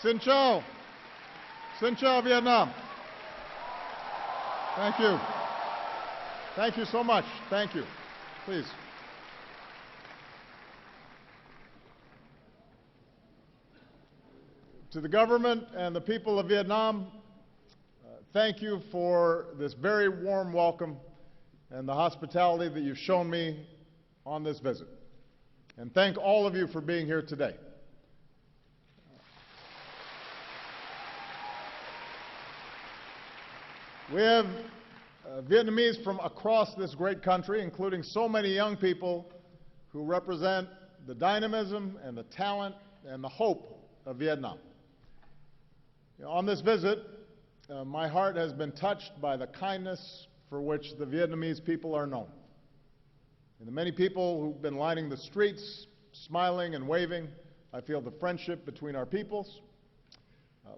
Xin chào. Xin chào, Vietnam. Thank you. Thank you so much. Thank you. Please. To the government and the people of Vietnam, thank you for this very warm welcome and the hospitality that you've shown me on this visit. And thank all of you for being here today. We have Vietnamese from across this great country, including so many young people who represent the dynamism and the talent and the hope of Vietnam. On this visit, my heart has been touched by the kindness for which the Vietnamese people are known. And the many people who've been lining the streets, smiling and waving, I feel the friendship between our peoples.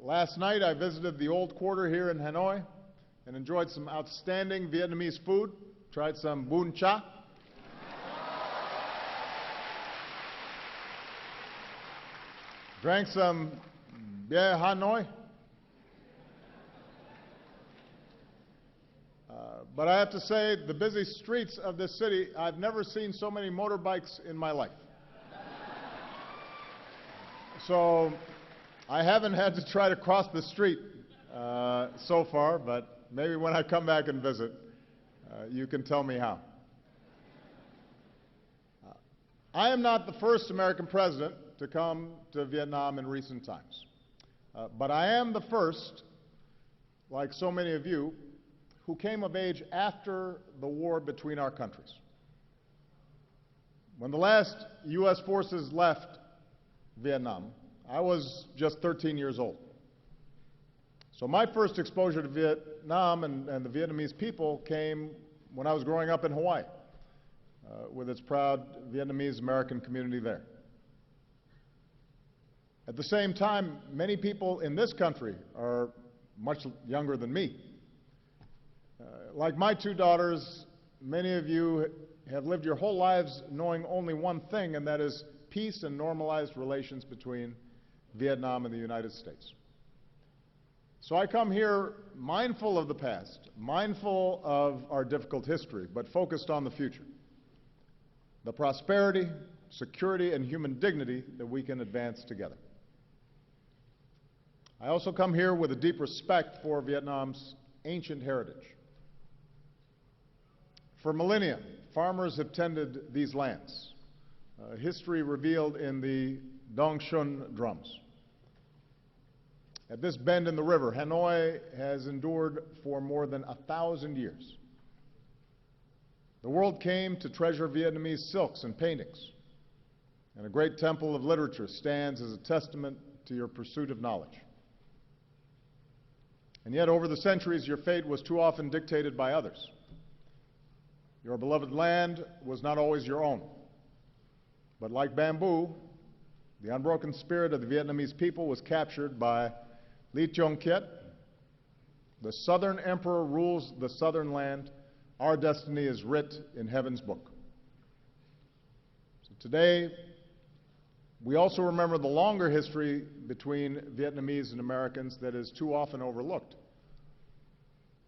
Last night, I visited the old quarter here in Hanoi and enjoyed some outstanding Vietnamese food, tried some bún cha. Drank some beer Hanoi. But I have to say, the busy streets of this city, I've never seen so many motorbikes in my life. So I haven't had to try to cross the street so far, but maybe when I come back and visit, you can tell me how. I am not the first American president to come to Vietnam in recent times, but I am the first, like so many of you, who came of age after the war between our countries. When the last U.S. forces left Vietnam, I was just 13 years old. So my first exposure to Vietnam and the Vietnamese people came when I was growing up in Hawaii, with its proud Vietnamese-American community there. At the same time, many people in this country are much younger than me. Like my two daughters, many of you have lived your whole lives knowing only one thing, and that is peace and normalized relations between Vietnam and the United States. So I come here mindful of the past, mindful of our difficult history, but focused on the future, the prosperity, security, and human dignity that we can advance together. I also come here with a deep respect for Vietnam's ancient heritage. For millennia, farmers have tended these lands, history revealed in the Dong Xuân drums. At this bend in the river, Hanoi has endured for more than 1,000 years. The world came to treasure Vietnamese silks and paintings, and a great temple of literature stands as a testament to your pursuit of knowledge. And yet, over the centuries, your fate was too often dictated by others. Your beloved land was not always your own. But like bamboo, the unbroken spirit of the Vietnamese people was captured by Ly Chong Kiet. The Southern Emperor rules the southern land. Our destiny is writ in heaven's book. So today, we also remember the longer history between Vietnamese and Americans that is too often overlooked.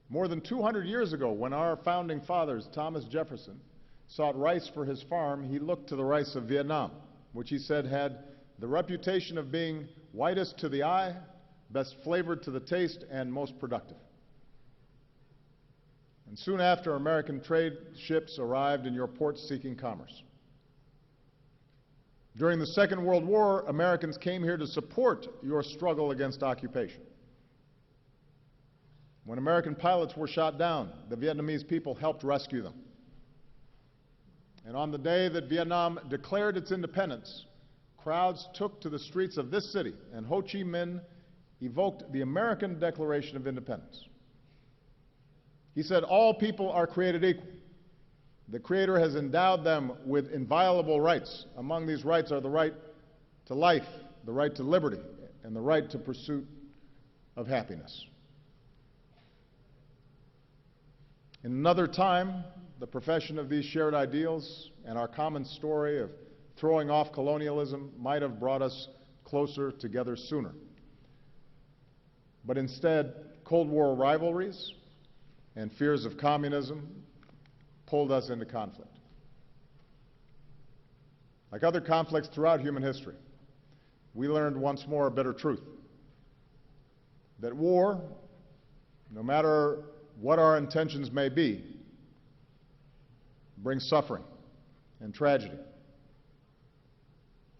More than 200 years ago, when our founding fathers, Thomas Jefferson, sought rice for his farm, he looked to the rice of Vietnam, which he said had the reputation of being whitest to the eye, best flavored to the taste, and most productive. And soon after, American trade ships arrived in your ports seeking commerce. During the Second World War, Americans came here to support your struggle against occupation. When American pilots were shot down, the Vietnamese people helped rescue them. And on the day that Vietnam declared its independence, crowds took to the streets of this city, and Ho Chi Minh evoked the American Declaration of Independence. He said, "All people are created equal. The Creator has endowed them with inviolable rights. Among these rights are the right to life, the right to liberty, and the right to pursuit of happiness." In another time, the profession of these shared ideals and our common story of throwing off colonialism might have brought us closer together sooner. but instead Cold War rivalries and fears of communism pulled us into conflict. Like other conflicts throughout human history, we learned once more a bitter truth: that war, no matter what our intentions may be, brings suffering and tragedy.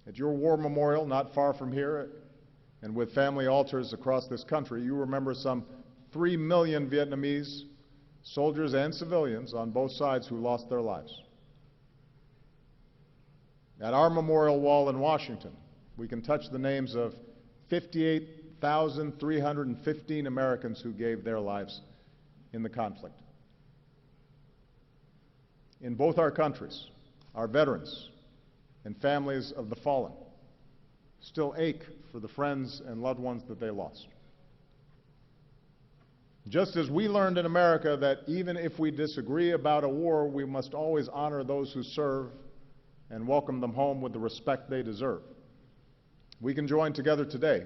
At your war memorial, not far from here, and with family altars across this country, you remember some 3 million Vietnamese soldiers and civilians on both sides who lost their lives. At our memorial wall in Washington, we can touch the names of 58,315 Americans who gave their lives in the conflict. In both our countries, our veterans and families of the fallen still ache for the friends and loved ones that they lost. Just as we learned in America that even if we disagree about a war, we must always honor those who serve and welcome them home with the respect they deserve, we can join together today,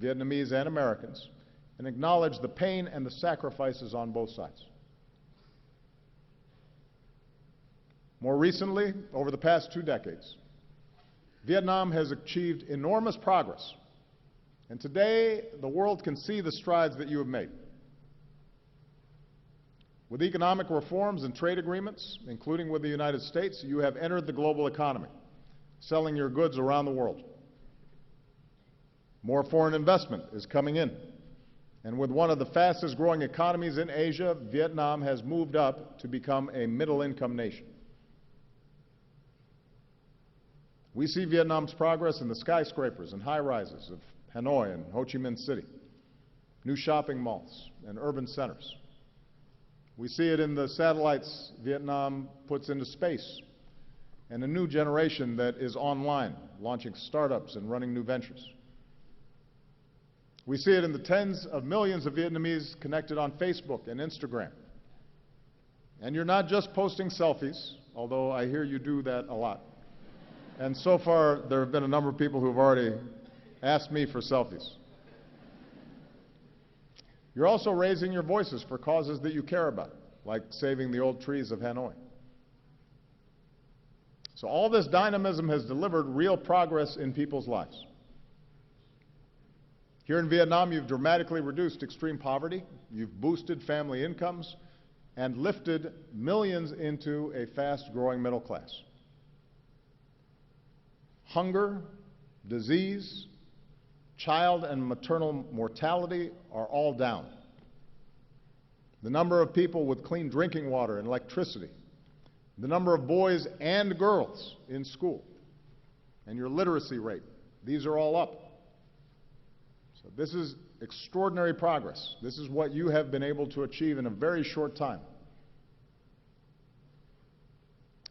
Vietnamese and Americans, and acknowledge the pain and the sacrifices on both sides. More recently, over the past 2 decades, Vietnam has achieved enormous progress, and today the world can see the strides that you have made. With economic reforms and trade agreements, including with the United States, you have entered the global economy, selling your goods around the world. More foreign investment is coming in, and with one of the fastest growing economies in Asia, Vietnam has moved up to become a middle-income nation. We see Vietnam's progress in the skyscrapers and high-rises of Hanoi and Ho Chi Minh City, new shopping malls and urban centers. We see it in the satellites Vietnam puts into space, and a new generation that is online, launching startups and running new ventures. We see it in the tens of millions of Vietnamese connected on Facebook and Instagram. And you're not just posting selfies, although I hear you do that a lot. And so far, there have been a number of people who have already asked me for selfies. You're also raising your voices for causes that you care about, like saving the old trees of Hanoi. So all this dynamism has delivered real progress in people's lives. Here in Vietnam, you've dramatically reduced extreme poverty, you've boosted family incomes, and lifted millions into a fast-growing middle class. Hunger, disease, child and maternal mortality are all down. The number of people with clean drinking water and electricity, the number of boys and girls in school, and your literacy rate, these are all up. So this is extraordinary progress. This is what you have been able to achieve in a very short time.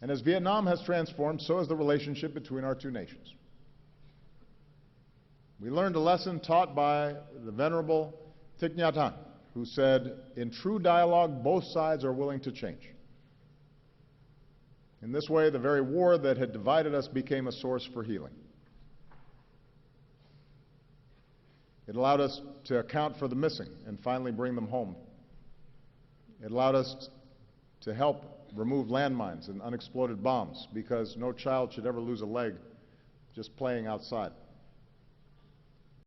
And as Vietnam has transformed, so has the relationship between our two nations. We learned a lesson taught by the Venerable Thich Nhat Hanh, who said, "In true dialogue, both sides are willing to change." In this way, the very war that had divided us became a source for healing. It allowed us to account for the missing and finally bring them home. It allowed us to help remove landmines and unexploded bombs, because no child should ever lose a leg just playing outside.